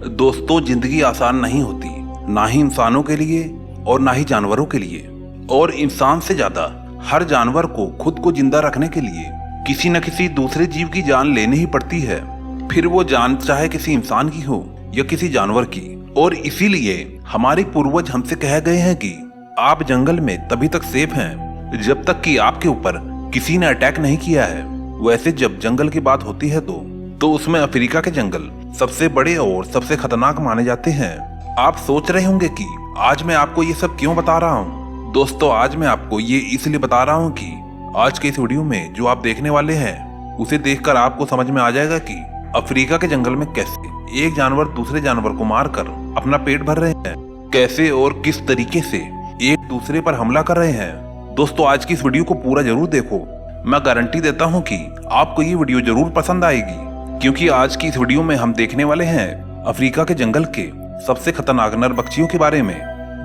दोस्तों, जिंदगी आसान नहीं होती, ना ही इंसानों के लिए और ना ही जानवरों के लिए। और इंसान से ज्यादा हर जानवर को खुद को जिंदा रखने के लिए किसी न किसी दूसरे जीव की जान लेनी ही पड़ती है, फिर वो जान चाहे किसी इंसान की हो या किसी जानवर की। और इसीलिए हमारे पूर्वज हमसे कह गए हैं कि आप जंगल में तभी तक सेफ हैं जब तक कि आपके ऊपर किसी ने अटैक नहीं किया है। वैसे जब जंगल की बात होती है तो उसमें अफ्रीका के जंगल सबसे बड़े और सबसे खतरनाक माने जाते हैं। आप सोच रहे होंगे कि आज मैं आपको ये सब क्यों बता रहा हूँ। दोस्तों, आज मैं आपको ये इसलिए बता रहा हूँ कि आज के इस वीडियो में जो आप देखने वाले हैं उसे देखकर आपको समझ में आ जाएगा कि अफ्रीका के जंगल में कैसे एक जानवर दूसरे जानवर को मारकर अपना पेट भर रहे हैं, कैसे और किस तरीके से एक दूसरे पर हमला कर रहे हैं। दोस्तों, आज की इस वीडियो को पूरा जरूर देखो। मैं गारंटी देता हूँ कि आपको ये वीडियो जरूर पसंद आएगी, क्योंकि आज की इस वीडियो में हम देखने वाले हैं अफ्रीका के जंगल के सबसे खतरनाक नरभक्षियों के बारे में,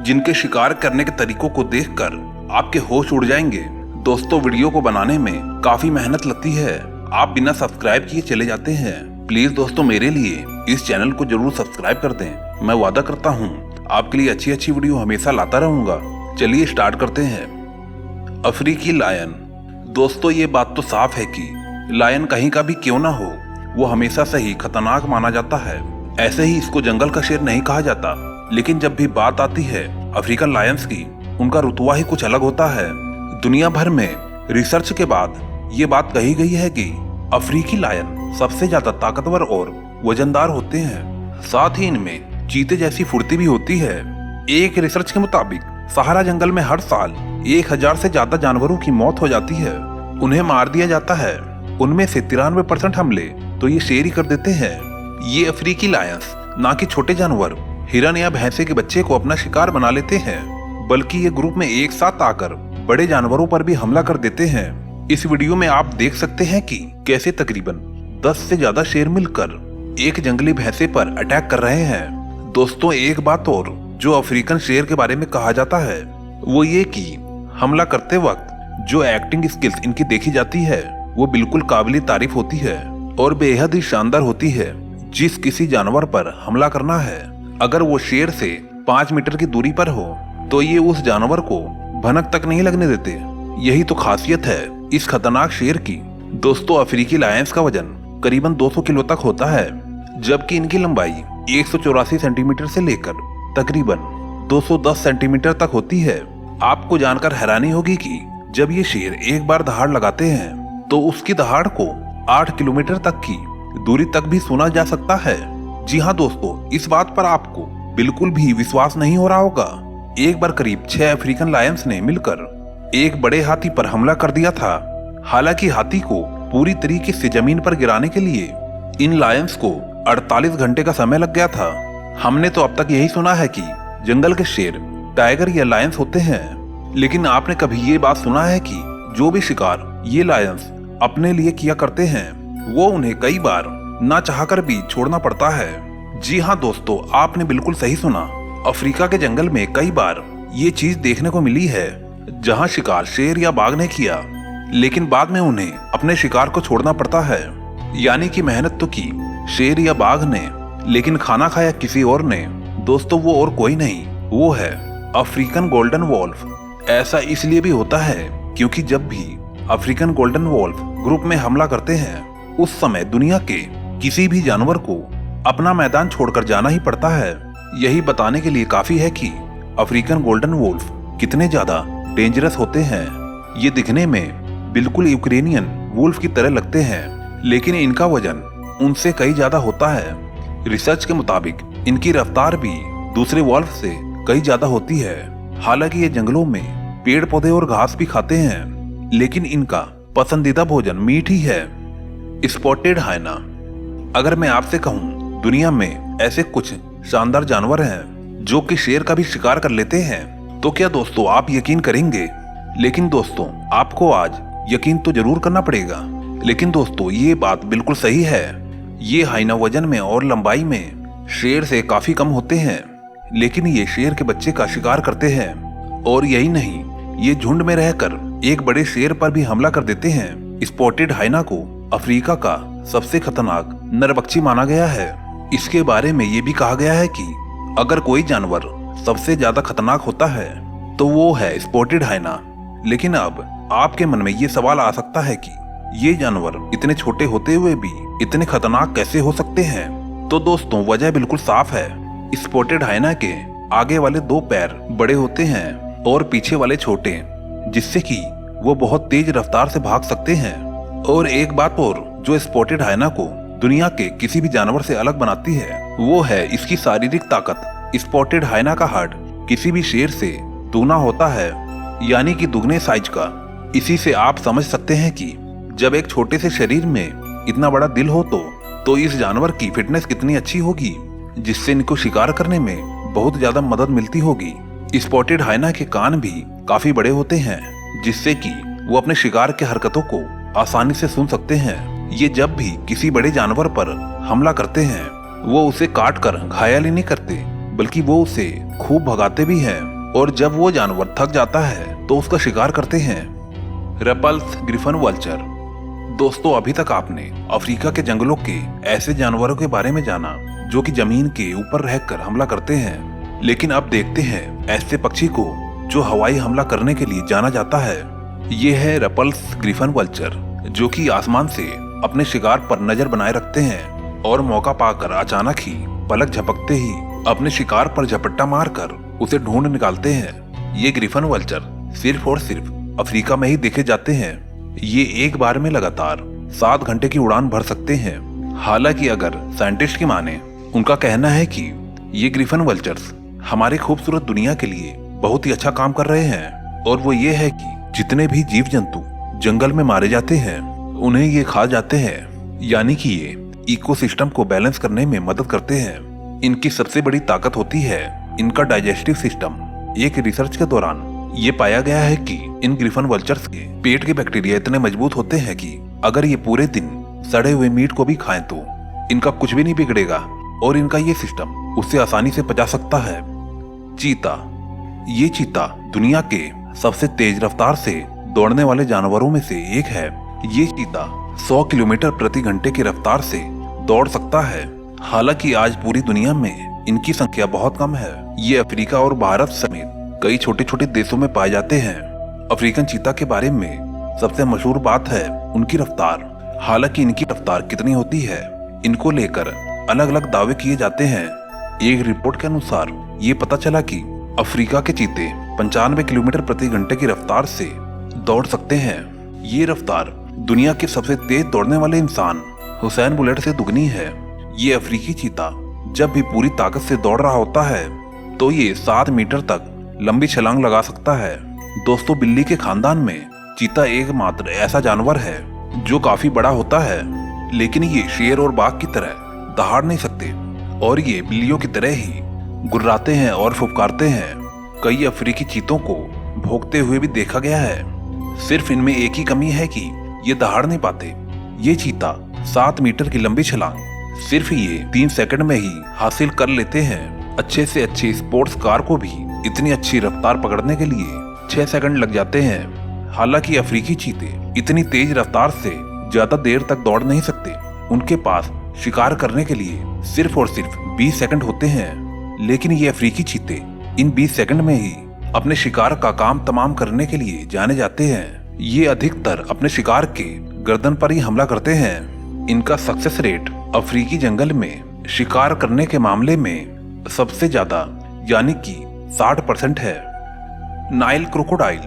जिनके शिकार करने के तरीकों को देखकर आपके होश उड़ जाएंगे। दोस्तों, वीडियो को बनाने में काफी मेहनत लगती है, आप बिना सब्सक्राइब किए चले जाते हैं। प्लीज दोस्तों, मेरे लिए इस चैनल को जरूर सब्सक्राइब कर दें। मैं वादा करता हूँ आपके लिए अच्छी अच्छी वीडियो हमेशा लाता रहूंगा। चलिए स्टार्ट करते हैं। अफ्रीकी लायन। दोस्तों, ये बात तो साफ है कि लायन कहीं का भी क्यों ना हो, वो हमेशा से ही खतरनाक माना जाता है। ऐसे ही इसको जंगल का शेर नहीं कहा जाता, लेकिन जब भी बात आती है अफ्रीकन लायंस की, उनका रुतबा ही कुछ अलग होता है। दुनिया भर में रिसर्च के बाद ये बात कही गई है कि अफ्रीकी लायन सबसे ज्यादा ताकतवर और वजनदार होते हैं। साथ ही इनमें चीते जैसी फुर्ती भी होती है। एक रिसर्च के मुताबिक सहारा जंगल में हर साल 1000 से ज्यादा जानवरों की मौत हो जाती है, उन्हें मार दिया जाता है। उनमें से 93% हमले तो ये शेर ही कर देते हैं। ये अफ्रीकी लायंस ना कि छोटे जानवर हिरन या भैंसे के बच्चे को अपना शिकार बना लेते हैं, बल्कि ये ग्रुप में एक साथ आकर बड़े जानवरों पर भी हमला कर देते हैं। इस वीडियो में आप देख सकते हैं कि कैसे तकरीबन 10 से ज्यादा शेर मिलकर एक जंगली भैंसे पर अटैक कर रहे हैं। दोस्तों, एक बात और जो अफ्रीकन शेर के बारे में कहा जाता है वो ये कि हमला करते वक्त जो एक्टिंग स्किल्स इनकी देखी जाती है वो बिल्कुल काबिल तारीफ होती है और बेहद ही शानदार होती है। जिस किसी जानवर पर हमला करना है, अगर वो शेर से 5 मीटर की दूरी पर हो तो ये उस जानवर को भनक तक नहीं लगने देते। यही तो खासियत है इस खतरनाक शेर की। दोस्तों, अफ्रीकी लायंस का वजन करीबन 200 किलो तक होता है, जबकि इनकी लंबाई 184 सेंटीमीटर से लेकर तकरीबन 210 सेंटीमीटर तक होती है। आपको जानकर हैरानी होगी कि जब ये शेर एक बार दहाड़ लगाते हैं तो उसकी दहाड़ को 8 किलोमीटर तक की दूरी तक भी सुना जा सकता है। जी हाँ दोस्तों, इस बात पर आपको बिल्कुल भी विश्वास नहीं हो रहा होगा। एक बार करीब 6 अफ्रीकन लायंस ने मिलकर एक बड़े हाथी पर हमला कर दिया था। हालांकि हाथी को पूरी तरीके से जमीन पर गिराने के लिए इन लायंस को 48 घंटे का समय लग गया था। हमने तो अब तक यही सुना है कि जंगल के शेर टाइगर या लायंस होते हैं, लेकिन आपने कभी ये बात सुना है कि जो भी शिकार ये लायंस अपने लिए किया करते हैं वो उन्हें कई बार ना चाहकर भी छोड़ना पड़ता है। जी हाँ दोस्तों, आपने बिल्कुल सही सुना। अफ्रीका के जंगल में कई बार ये चीज देखने को मिली है जहाँ शिकार शेर या बाघ ने किया, लेकिन बाद में उन्हें अपने शिकार को छोड़ना पड़ता है। यानी कि मेहनत तो की शेर या बाघ ने, लेकिन खाना खाया किसी और ने। दोस्तों, वो और कोई नहीं, वो है अफ्रीकन गोल्डन वॉल्फ। ऐसा इसलिए भी होता है क्योंकि जब भी अफ्रीकन गोल्डन वॉल्फ ग्रुप में हमला करते हैं उस समय दुनिया के किसी भी जानवर को अपना मैदान छोड़कर जाना ही पड़ता है। यही बताने के लिए काफी है कि अफ्रीकन गोल्डन वॉल्फ कितने ज्यादा डेंजरस होते हैं। ये दिखने में बिल्कुल यूक्रेनियन वुल्फ की तरह लगते हैं, लेकिन इनका वजन उनसे कई ज्यादा होता है। रिसर्च के मुताबिक इनकी रफ्तार भी दूसरे वॉल्फ से कई ज्यादा होती है। हालांकि ये जंगलों में पेड़ पौधे और घास भी खाते हैं, लेकिन इनका पसंदीदा भोजन मीट ही है। स्पॉटेड हाइना। अगर मैं आपसे कहूँ दुनिया में ऐसे कुछ शानदार जानवर हैं जो कि शेर का भी शिकार कर लेते हैं, तो क्या दोस्तों आप यकीन करेंगे? लेकिन दोस्तों, आपको आज यकीन तो जरूर करना पड़ेगा। लेकिन दोस्तों, ये बात बिल्कुल सही है। ये हाइना वजन में और लंबाई में शेर से काफी कम होते हैं, लेकिन ये शेर के बच्चे का शिकार करते हैं। और यही नहीं, ये झुंड में रहकर एक बड़े शेर पर भी हमला कर देते हैं। स्पॉटेड हाइना को अफ्रीका का सबसे खतरनाक नरभक्षी माना गया है। इसके बारे में ये भी कहा गया है कि अगर कोई जानवर सबसे ज्यादा खतरनाक होता है तो वो है स्पॉटेड हाइना। लेकिन अब आपके मन में ये सवाल आ सकता है कि ये जानवर इतने छोटे होते हुए भी इतने खतरनाक कैसे हो सकते हैं। तो दोस्तों वजह बिल्कुल साफ है। स्पॉटेड हाइना के आगे वाले 2 पैर बड़े होते हैं और पीछे वाले छोटे, जिससे कि वो बहुत तेज रफ्तार से भाग सकते हैं। और एक बात और जो स्पॉटेड हाइना को दुनिया के किसी भी जानवर से अलग बनाती है वो है इसकी शारीरिक ताकत। स्पॉटेड हाइना का हार्ट किसी भी शेर से दूना होता है, यानी कि दुगने साइज का। इसी से आप समझ सकते हैं कि जब एक छोटे से शरीर में इतना बड़ा दिल हो तो इस जानवर की फिटनेस कितनी अच्छी होगी, जिससे इनको शिकार करने में बहुत ज्यादा मदद मिलती होगी। स्पॉटेड हाइना के कान भी काफी बड़े होते हैं, जिससे कि वो अपने शिकार के हरकतों को आसानी से सुन सकते हैं। ये जब भी किसी बड़े जानवर पर हमला करते हैं वो उसे काट कर घायल ही नहीं करते, बल्कि वो उसे खूब भगाते भी हैं। और जब वो जानवर थक जाता है तो उसका शिकार करते हैं। रपल्स ग्रिफन वल्चर। दोस्तों अभी तक आपने अफ्रीका के जंगलों के ऐसे जानवरों के बारे में जाना जो कि जमीन के ऊपर रहकर हमला करते हैं, लेकिन अब देखते हैं ऐसे पक्षी को जो हवाई हमला करने के लिए जाना जाता है। ये है रपल्स ग्रिफन वल्चर, जो कि आसमान से अपने शिकार पर नजर बनाए रखते हैं और मौका पाकर अचानक ही पलक झपकते ही अपने शिकार पर झपट्टा मारकर उसे ढूंढ निकालते हैं। ये ग्रिफन वल्चर सिर्फ और सिर्फ अफ्रीका में ही देखे जाते हैं। ये एक बार में लगातार 7 घंटे की उड़ान भर सकते हैं। हालांकि अगर साइंटिस्ट की माने, उनका कहना है कि ये ग्रिफन वल्चर्स हमारी खूबसूरत दुनिया के लिए बहुत ही अच्छा काम कर रहे हैं। और वो ये है कि जितने भी जीव जंतु जंगल में मारे जाते हैं उन्हें ये खा जाते हैं, यानी कि ये इकोसिस्टम को बैलेंस करने में मदद करते हैं। इनकी सबसे बड़ी ताकत होती है इनका डाइजेस्टिव सिस्टम। एक रिसर्च के दौरान ये पाया गया है कि इन ग्रिफन वल्चर्स के पेट के बैक्टीरिया इतने मजबूत होते हैं कि अगर ये पूरे दिन सड़े हुए मीट को भी खाएं तो इनका कुछ भी नहीं बिगड़ेगा और इनका ये सिस्टम उससे आसानी से पचा सकता है। चीता। ये चीता दुनिया के सबसे तेज रफ्तार से दौड़ने वाले जानवरों में से एक है। ये चीता 100 किलोमीटर प्रति घंटे की रफ्तार से दौड़ सकता है। हालांकि आज पूरी दुनिया में इनकी संख्या बहुत कम है। ये अफ्रीका और भारत समेत कई छोटे छोटे देशों में पाए जाते हैं। अफ्रीकन चीता के बारे में सबसे मशहूर बात है उनकी रफ्तार। हालांकि इनकी रफ्तार कितनी होती है, इनको लेकर अलग अलग दावे किए जाते हैं। एक रिपोर्ट के अनुसार ये पता चला कि अफ्रीका के चीते 95 किलोमीटर प्रति घंटे की रफ्तार से दौड़ सकते हैं। ये रफ्तार दुनिया के सबसे तेज दौड़ने वाले इंसान हुसैन बोल्ट से दुगनी है। ये अफ्रीकी चीता जब भी पूरी ताकत से दौड़ रहा होता है तो ये 7 मीटर तक लंबी छलांग लगा सकता है। दोस्तों बिल्ली के खानदान में चीता एकमात्र ऐसा जानवर है जो काफी बड़ा होता है, लेकिन ये शेर और बाघ की तरह दहाड़ नहीं सकते और ये बिल्लियों की तरह ही गुर्राते हैं और फुफकारते हैं। कई अफ्रीकी चीतों को भौंकते हुए भी देखा गया है। सिर्फ इनमें एक ही कमी है कि ये दहाड़ नहीं पाते। ये चीता 7 मीटर की लंबी छलांग सिर्फ ये 3 सेकंड में ही हासिल कर लेते हैं। अच्छे से अच्छी स्पोर्ट्स कार को भी इतनी अच्छी रफ्तार पकड़ने के लिए 6 सेकंड लग जाते हैं। हालांकि अफ्रीकी चीते इतनी तेज रफ्तार से ज्यादा देर तक दौड़ नहीं सकते। उनके पास शिकार करने के लिए सिर्फ और सिर्फ 20 सेकंड होते हैं। लेकिन ये अफ्रीकी चीते इन 20 सेकंड में ही अपने शिकार का काम तमाम करने के लिए जाने जाते हैं। ये अधिकतर अपने शिकार के गर्दन पर ही हमला करते हैं। इनका सक्सेस रेट अफ्रीकी जंगल में शिकार करने के मामले में सबसे ज्यादा यानी कि 60% है। Nile crocodile.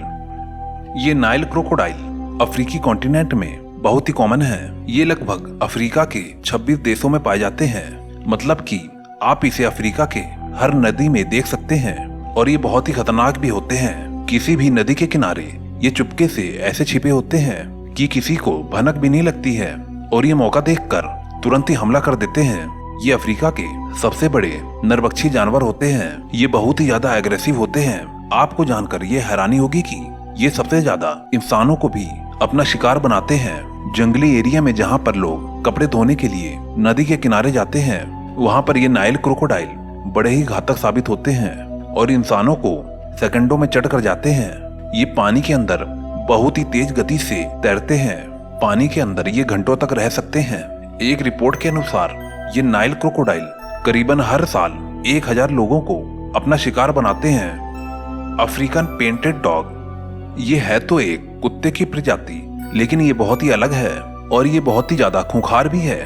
ये नाइल क्रोकोडाइल अफ्रीकी कॉन्टिनेंट में बहुत ही कॉमन है। ये लगभग अफ्रीका के 26 देशों में पाए जाते हैं। मतलब कि आप इसे अफ्रीका के हर नदी में देख सकते हैं। और ये बहुत ही खतरनाक भी होते हैं। किसी भी नदी के किनारे ये चुपके से ऐसे छिपे होते हैं कि किसी को भनक भी नहीं लगती है और ये मौका देखकर तुरंत ही हमला कर देते हैं। ये अफ्रीका के सबसे बड़े नरभक्षी जानवर होते हैं। ये बहुत ही ज्यादा एग्रेसिव होते हैं। आपको जानकर ये हैरानी होगी कि ये सबसे ज्यादा इंसानों को भी अपना शिकार बनाते हैं। जंगली एरिया में जहाँ पर लोग कपड़े धोने के लिए नदी के किनारे जाते हैं, वहाँ पर ये नाइल क्रोकोडाइल बड़े ही घातक साबित होते हैं और इंसानों को सेकंडों में चढ़ कर जाते हैं। ये पानी के अंदर बहुत ही तेज गति से तैरते हैं। पानी के अंदर ये घंटों तक रह सकते हैं। एक रिपोर्ट के अनुसार ये नाइल क्रोकोडाइल करीबन हर साल 1000 लोगों को अपना शिकार बनाते हैं। अफ्रीकन पेंटेड डॉग, ये है तो एक कुत्ते की प्रजाति, लेकिन ये बहुत ही अलग है और ये बहुत ही ज्यादा खूंखार भी है।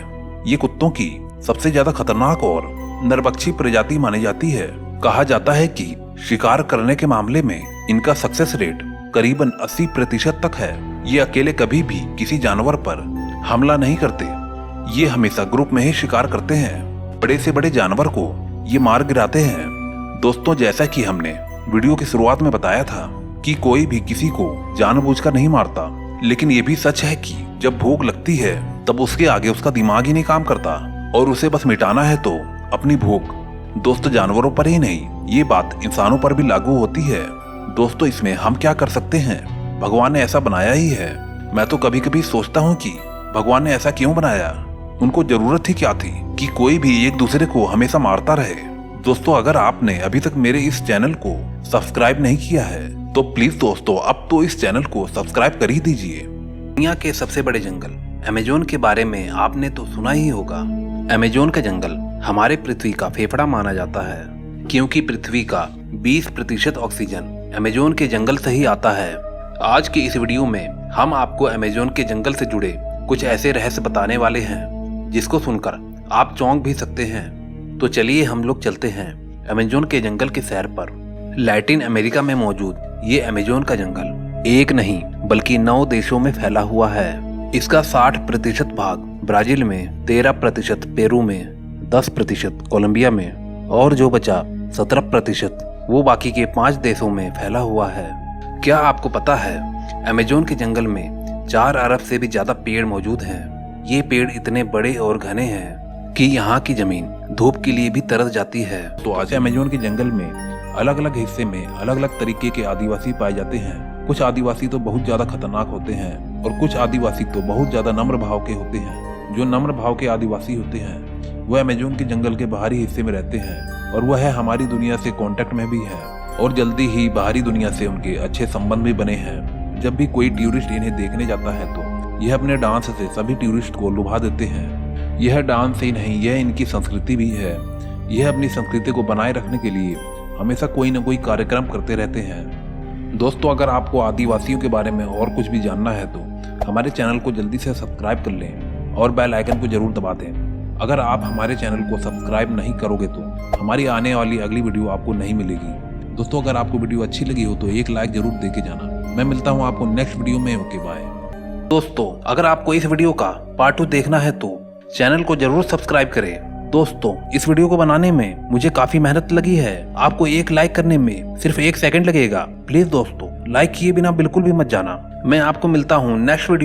ये कुत्तों की सबसे ज्यादा खतरनाक और नरभक्षी प्रजाति मानी जाती है। कहा जाता है कि शिकार करने के मामले में इनका सक्सेस रेट करीबन 80% तक है। ये अकेले कभी भी किसी जानवर पर हमला नहीं करते। ये हमेशा ग्रुप में ही शिकार करते हैं। बड़े से बड़े जानवर को ये मार गिराते हैं। दोस्तों, जैसा कि हमने वीडियो की शुरुआत में बताया था कि कोई भी किसी को जानबूझकर नहीं मारता, लेकिन ये भी सच है कि जब भूख लगती है तब उसके आगे उसका दिमाग ही नहीं काम करता और उसे बस मिटाना है तो अपनी भूख। दोस्तों, जानवरों पर ही नहीं, ये बात इंसानों पर भी लागू होती है। दोस्तों, इसमें हम क्या कर सकते हैं? भगवान ने ऐसा बनाया ही है। मैं तो कभी कभी सोचता हूँ कि भगवान ने ऐसा क्यों बनाया? उनको जरूरत ही क्या थी कि कोई भी एक दूसरे को हमेशा मारता रहे? दोस्तों, अगर आपने अभी तक मेरे इस चैनल को सब्सक्राइब नहीं किया है तो प्लीज दोस्तों अब तो इस चैनल को सब्सक्राइब कर ही दीजिए। दुनिया के सबसे बड़े जंगल अमेज़न के बारे में आपने तो सुना ही होगा। अमेज़न का जंगल हमारे पृथ्वी का फेफड़ा माना जाता है, क्योंकि पृथ्वी का 20% ऑक्सीजन अमेज़न के जंगल से ही आता है। आज की इस वीडियो में हम आपको अमेज़न के जंगल से जुड़े कुछ ऐसे रहस्य बताने वाले हैं जिसको सुनकर आप चौंक भी सकते हैं। तो चलिए हम लोग चलते हैं अमेज़न के जंगल की सैर पर। लैटिन अमेरिका में मौजूद ये अमेज़न का जंगल एक नहीं बल्कि 9 देशों में फैला हुआ है। इसका 60% भाग ब्राजील में, 13% पेरू में, 10% कोलंबिया में और जो बचा 17% वो बाकी के 5 देशों में फैला हुआ है। क्या आपको पता है अमेज़न के जंगल में 4 अरब से भी ज्यादा पेड़ मौजूद हैं। ये पेड़ इतने बड़े और घने हैं कि यहाँ की जमीन धूप के लिए भी तरस जाती है। तो आज अमेज़न के जंगल में अलग अलग हिस्से में अलग अलग तरीके के आदिवासी पाए जाते हैं। कुछ आदिवासी तो बहुत ज्यादा खतरनाक होते हैं और कुछ आदिवासी तो बहुत ज्यादा नम्र भाव के होते हैं। जो नम्र भाव के आदिवासी होते हैं वह अमेज़न के जंगल के बाहरी हिस्से में रहते हैं और वह हमारी दुनिया से कांटेक्ट में भी है और जल्दी ही बाहरी दुनिया से उनके अच्छे संबंध भी बने हैं। जब भी कोई टूरिस्ट इन्हें देखने जाता है तो यह अपने डांस से सभी टूरिस्ट को लुभा देते हैं। यह डांस ही नहीं, यह इनकी संस्कृति भी है। यह अपनी संस्कृति को बनाए रखने के लिए हमेशा कोई न कोई कार्यक्रम करते रहते हैं। दोस्तों, अगर आपको आदिवासियों के बारे में और कुछ भी जानना है तो हमारे चैनल को जल्दी से सब्सक्राइब कर लें और बेल आइकन को जरूर दबा दें। अगर आप हमारे चैनल को सब्सक्राइब नहीं करोगे तो हमारी आने वाली अगली वीडियो आपको नहीं मिलेगी। दोस्तों, अगर आपको वीडियो अच्छी लगी हो तो एक लाइक जरूर दे के जाना। मैं मिलता हूँ आपको नेक्स्ट वीडियो में। Okay bye. दोस्तों, अगर आपको इस वीडियो का पार्ट 2 देखना है तो चैनल को जरूर सब्सक्राइब करें। दोस्तों, इस वीडियो को बनाने में मुझे काफी मेहनत लगी है। आपको एक लाइक करने में सिर्फ 1 सेकंड लगेगा। प्लीज दोस्तों, लाइक किए बिना बिल्कुल भी मत जाना। मैं आपको मिलता हूँ नेक्स्ट वीडियो।